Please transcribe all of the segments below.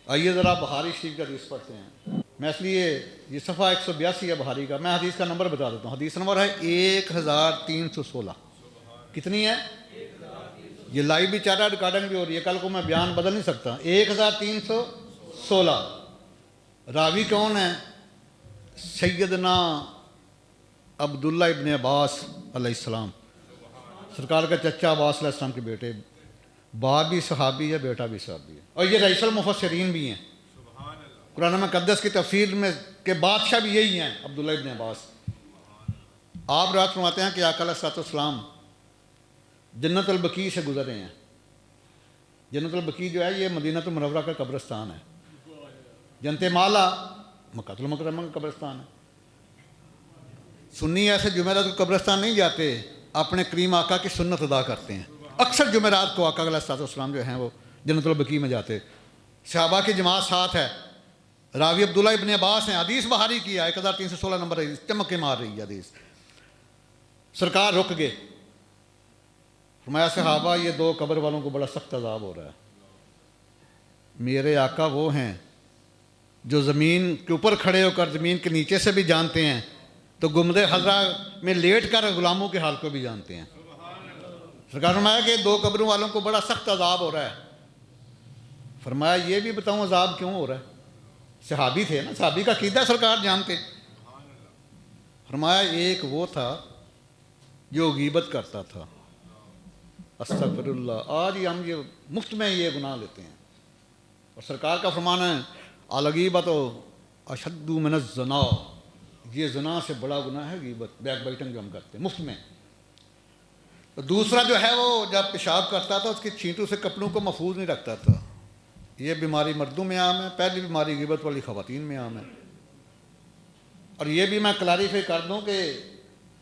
آئیے ذرا بخاری شریف کا حدیث پڑھتے ہیں۔ میں اس لیے یہ صفحہ 182 ہے بخاری کا، میں حدیث کا نمبر بتا دیتا ہوں۔ حدیث نمبر ہے 1316۔ کتنی ہے؟ یہ لائیو بھی چارہ ریکارڈنگ بھی ہو رہی ہے، کل کو میں بیان بدل نہیں سکتا۔ 1316۔ راوی کون ہے؟ سیدنا عبداللہ ابن عباس علیہ السلام، سرکار کا چچا عباس علیہ السلام کے بیٹے، باپ بھی صحابی ہے، بیٹا بھی صحابی ہے، اور یہ رئیس المفسرین بھی ہیں۔ قرآن مقدس کی تفسیر میں کے بادشاہ بھی یہی ہیں، عبداللہ ابن عباس۔ آپ رات فرماتے ہیں کہ آقا علیہ الصلوۃ والسلام جنت البقیع سے گزرے ہیں۔ جنت البقیع جو ہے یہ مدینہ المنورہ کا قبرستان ہے۔ جنت مالا مکہ المکرمہ کا قبرستان ہے۔ سنی ایسے جمعرات کو قبرستان نہیں جاتے، اپنے کریم آقا کی سنت ادا کرتے ہیں۔ اکثر جمعرات کو آقا علیہ الصلوۃ والسلام جو ہیں وہ جنت البقیع میں جاتے، صحابہ کی جماعت ساتھ ہے۔ راوی عبداللہ ابن عباس ہیں، حدیث بخاری کی ہے، 1316 نمبر ہے، چمک کے مار رہی ہے حدیث۔ سرکار رک گئے، فرمایا صحابہ یہ دو قبر والوں کو بڑا سخت عذاب ہو رہا ہے۔ میرے آقا وہ ہیں جو زمین کے اوپر کھڑے ہو کر زمین کے نیچے سے بھی جانتے ہیں، تو گنبد خضرا میں لیٹ کر غلاموں کے حال کو بھی جانتے ہیں۔ سرکار فرمایا کہ دو قبروں والوں کو بڑا سخت عذاب ہو رہا ہے۔ فرمایا یہ بھی بتاؤں عذاب کیوں ہو رہا ہے؟ صحابی تھے نا، صحابی کا عقیدہ سرکار جانتے۔ فرمایا ایک وہ تھا جو غیبت کرتا تھا، استغفر اللہ، آج ہی ہم یہ مفت میں یہ گناہ لیتے ہیں، اور سرکار کا فرمان ہے الغیبۃ اشد من الزنا، یہ زنا سے بڑا گناہ ہے غیبت، بیک بائٹنگ جو ہم کرتے ہیں مفت میں۔ دوسرا جو ہے وہ جب پیشاب کرتا تھا اس کی چھینٹوں سے کپڑوں کو محفوظ نہیں رکھتا تھا۔ یہ بیماری مردوں میں عام ہے، پہلی بیماری غیبت والی خواتین میں عام ہے۔ اور یہ بھی میں کلیریفائی کر دوں کہ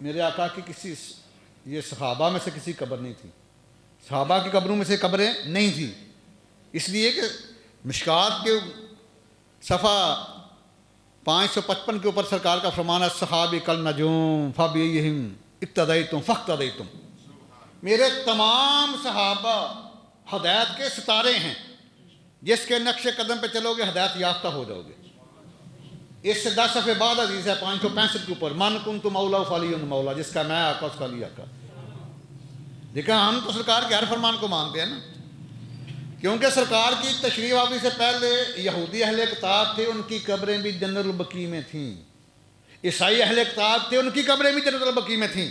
میرے آقا کی کسی یہ صحابہ میں سے کسی قبر نہیں تھی، صحابہ کی قبروں میں سے قبریں نہیں تھیں، اس لیے کہ مشکات کے صفحہ 555 کے اوپر سرکار کا فرمان ہے صحابی کل نجوم فبیہم اقتدیتم فاقتدیتم، میرے تمام صحابہ ہدایت کے ستارے ہیں، جس کے نقش قدم پہ چلو گے ہدایت یافتہ ہو جاؤ گے۔ اس سے 10 صفحے بعد حدیث ہے 565 کے اوپر من کنت مولا فعلی مولا، جس کا میں آقا اس کا علی آقا۔ دیکھیں ہم تو سرکار کے ہر فرمان کو مانتے ہیں نا، کیونکہ سرکار کی تشریف آوری سے پہلے یہودی اہل کتاب تھے، ان کی قبریں بھی جنت البقیع میں تھیں۔ عیسائی اہل کتاب تھے، ان کی قبریں بھی جنت البقیع میں تھیں۔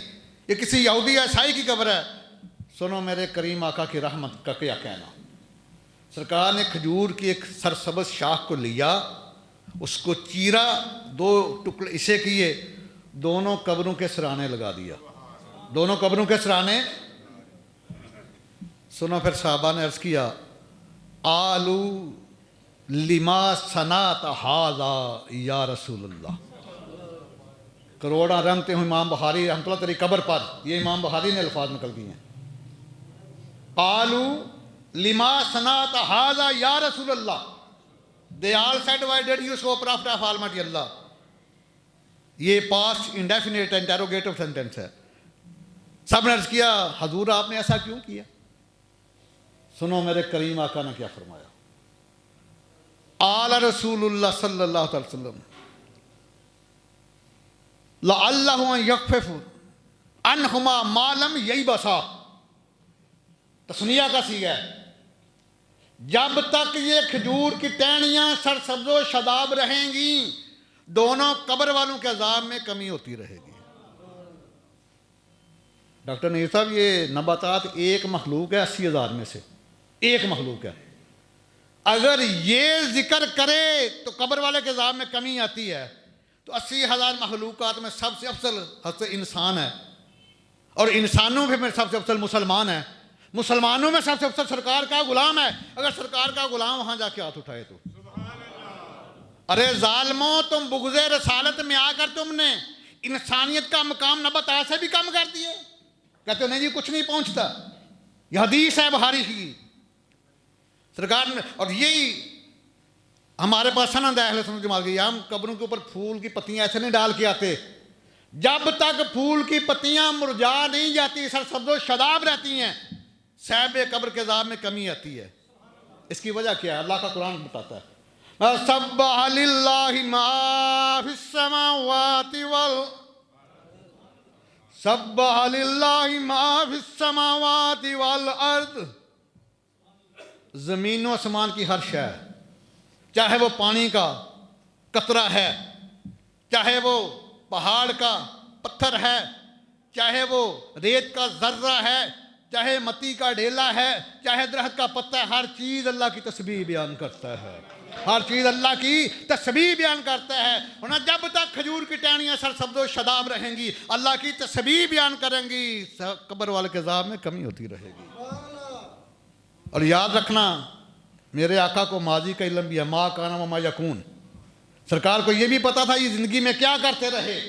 یہ کسی یہودی یا عیسائی کی قبر ہے؟ سنو میرے کریم آقا کی رحمت کا کیا کہنا۔ سرکار نے کھجور کی ایک سرسبز شاخ کو لیا، اس کو چیرا، 2 ٹکڑے اسے کیے، دونوں قبروں کے سرانے لگا دیا، دونوں قبروں کے سرانے۔ سنو پھر صحابہ نے عرض کیا آلو لما صنعت ھذا یا رسول اللہ، کروڑاں رحمتے ہوں امام بخاری رحمۃ اللہ تیری قبر پر، یہ امام بخاری نے الفاظ نقل کیے ہیں۔ آلو لما صنعت ھذا یا رسول اللہ، they all said why did you so prophet of Almighty Allah، یہ past indefinite interrogative sentence ہے۔ سب نے عرض کیا حضور آپ نے ایسا کیوں کیا؟ سنو میرے کریم آقا نے کیا فرمایا، آل رسول اللہ صلی اللہ علیہ وسلم لعلہ ان یخفف عنہما ما لم ییبسا، تثنیہ کا صیغہ ہے، جب تک یہ کھجور کی ٹہنیاں سرسبز و شاداب رہیں گی دونوں قبر والوں کے عذاب میں کمی ہوتی رہے گی۔ ڈاکٹر نیر صاحب یہ نباتات ایک مخلوق ہے 80,000 میں سے ایک مخلوق ہے، اگر یہ ذکر کرے تو قبر والے کے عذاب میں کمی آتی ہے، تو 80,000 مخلوقات میں سب سے افضل انسان ہے، اور انسانوں میں سب سے افضل مسلمان ہے، مسلمانوں میں سب سے افضل سرکار کا غلام ہے۔ اگر سرکار کا غلام وہاں جا کے ہاتھ اٹھائے تو ارے ظالموں، تم بغض رسالت میں آ کر تم نے انسانیت کا مقام نباتات سے بھی کم کر دیے، کہتے ہو نہیں جی کچھ نہیں پہنچتا۔ یہ حدیث ہے بخاری کی، سرکار نے، اور یہی ہمارے پاس سند ہے اہل سنت جماعت کی، ہم قبروں کے اوپر پھول کی پتیاں ایسے نہیں ڈال کے آتے، جب تک پھول کی پتیاں مرجھا نہیں جاتی سرسبز و شاداب رہتی ہیں صاحب قبر کے عذاب میں کمی آتی ہے۔ اس کی وجہ کیا ہے؟ اللہ کا قرآن بتاتا ہے سبح للہ ما فی السماوات سبح للہ ما فی السماوات والارض. زمین و آسمان کی ہر شے، چاہے وہ پانی کا قطرہ ہے، چاہے وہ پہاڑ کا پتھر ہے، چاہے وہ ریت کا ذرہ ہے، چاہے مٹی کا ڈھیلا ہے، چاہے درخت کا پتا ہے، ہر چیز اللہ کی تسبیح بیان کرتا ہے. ہر چیز اللہ کی تسبیح بیان کرتا ہے. ورنہ جب تک کھجور کی ٹہنیاں سرسبز و شاداب رہیں گی، اللہ کی تسبیح بیان کریں گی، قبر والے کے عذاب میں کمی ہوتی رہے گی. اور یاد رکھنا، میرے آقا کو ماضی کا علم بھی ہے، ما کان و ما یکون. سرکار کو یہ بھی پتا تھا یہ زندگی میں کیا کرتے رہے.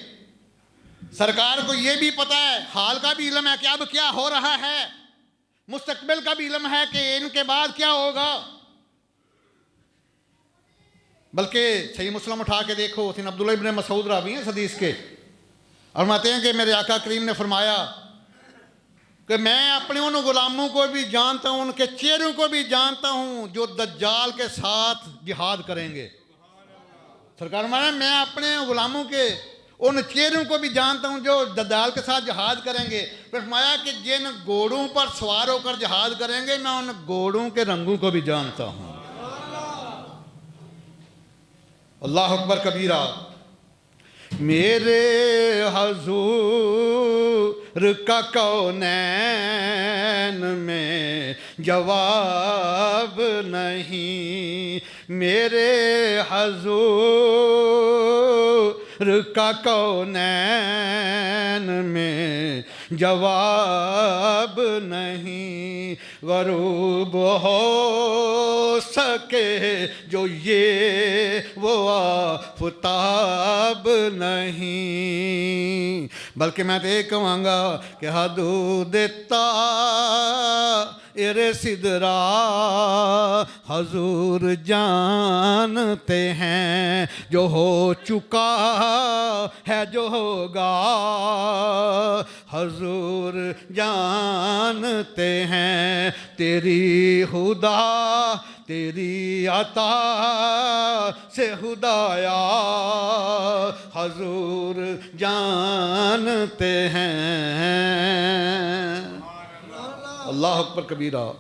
سرکار کو یہ بھی پتا ہے، حال کا بھی علم ہے کہ اب کیا ہو رہا ہے، مستقبل کا بھی علم ہے کہ ان کے بعد کیا ہوگا. بلکہ صحیح مسلم اٹھا کے دیکھو، سن عبداللہ ابن مسعود راوی ہیں اس حدیث کے، فرماتے ہیں کہ میرے آقا کریم نے فرمایا کہ میں اپنے ان غلاموں کو بھی جانتا ہوں، ان کے چہروں کو بھی جانتا ہوں جو دجال کے ساتھ جہاد کریں گے. سرکار فرمایا میں اپنے غلاموں کے ان چہروں کو بھی جانتا ہوں جو دجال کے ساتھ جہاد کریں گے. پھر فرمایا کہ جن گھوڑوں پر سوار ہو کر جہاد کریں گے میں ان گھوڑوں کے رنگوں کو بھی جانتا ہوں. اللہ اکبر کبیرہ. میرے حضور کا کونین میں جواب نہیں، میرے حضور کا کونین میں جواب نہیں. غروب ہو سکے جو یہ وہ آفتاب نہیں، بلکہ میں تو یہ کہوں گا کہ حدود طائر سدرا حضور جانتے ہیں، جو ہو چکا ہے جو ہوگا حضور جانتے ہیں. تیری خدا تیری عطا سے خدایا حضور جانتے ہیں. اللہ اکبر کبیرہ.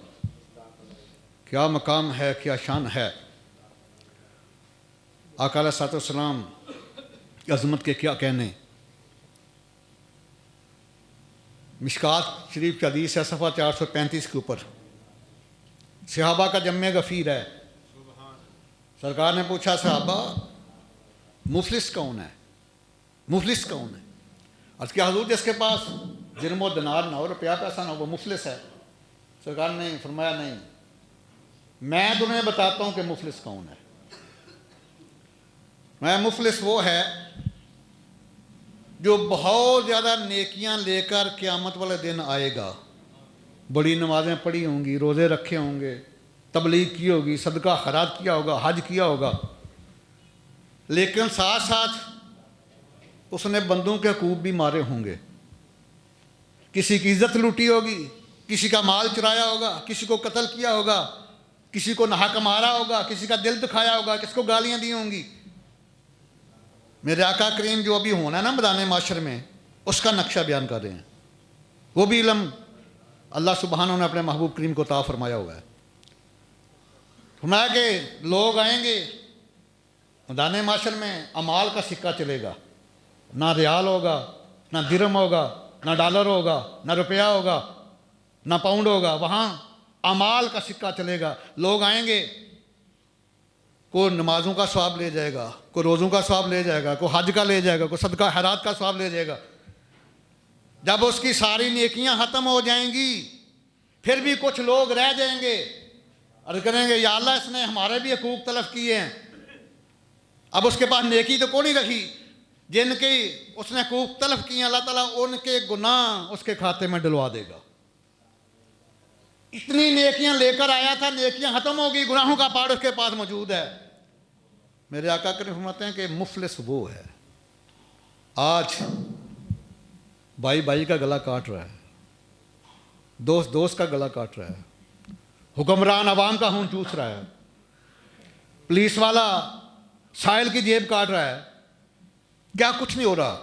کیا مقام ہے، کیا شان ہے. آقا علیہ الصلوۃ والسلام کی عظمت کے کیا کہنے. مشکات شریف کی حدیث ہے صفحہ 435 کے اوپر، صحابہ کا جمع غفیر ہے. سرکار نے پوچھا صحابہ مفلس کون ہے، مفلس کون ہے؟ عرض کیا حضور جس کے پاس درم و دینار نہ ہو، روپیہ پیسہ نہ ہو، وہ مفلس ہے. سرکار نے فرمایا نہیں، میں تمہیں بتاتا ہوں کہ مفلس کون ہے. میں مفلس وہ ہے جو بہت زیادہ نیکیاں لے کر قیامت والے دن آئے گا، بڑی نمازیں پڑھی ہوں گی، روزے رکھے ہوں گے، تبلیغ کی ہوگی، صدقہ خیرات کیا ہوگا، حج کیا ہوگا، لیکن ساتھ ساتھ اس نے بندوں کے حقوق بھی مارے ہوں گے. کسی کی عزت لوٹی ہوگی، کسی کا مال چرایا ہوگا، کسی کو قتل کیا ہوگا، کسی کو ناحق مارا ہوگا، کسی کا دل دکھایا ہوگا، کسی کو گالیاں دی ہوں گی. میرے آقا کریم جو ابھی ہونا ہے نا میدان معاشر میں، اس کا نقشہ بیان کر رہے ہیں. وہ بھی علم اللہ سبحانہ نے اپنے محبوب کریم کو عطا فرمایا ہوا ہے. فرمایا کہ لوگ آئیں گے میدان معاشر میں، امال کا سکہ چلے گا، نہ ریال ہوگا، نہ درم ہوگا، نہ ڈالر ہوگا، نہ روپیہ ہوگا، نہ پاؤنڈ ہوگا. وہاں امال کا سکہ چلے گا. لوگ آئیں گے، کوئی نمازوں کا ثواب لے جائے گا، کوئی روزوں کا ثواب لے جائے گا، کوئی حج کا لے جائے گا، کوئی صدقہ خیرات کا ثواب لے جائے گا. جب اس کی ساری نیکیاں ختم ہو جائیں گی، پھر بھی کچھ لوگ رہ جائیں گے اور کہیں گے یا اللہ اس نے ہمارے بھی حقوق تلف کیے ہیں. اب اس کے پاس نیکی تو کوئی نہیں رکھی. جن کی اس نے حقوق تلف کیے ہیں اللہ تعالیٰ ان کے گناہ اس کے کھاتے میں ڈلوا دے گا. اتنی نیکیاں لے کر آیا تھا، نیکیاں ختم ہو گئی، گناہوں کا پہاڑ اس کے پاس موجود ہے. میرے آقا کریم فرماتے ہیں کہ مفلس وہ ہے. آج بھائی بھائی کا گلا کاٹ رہا ہے، دوست دوست کا گلا کاٹ رہا ہے، حکمران عوام کا خون چوس رہا ہے، پولیس والا ساحل کی جیب کاٹ رہا ہے، کیا کچھ نہیں ہو رہا،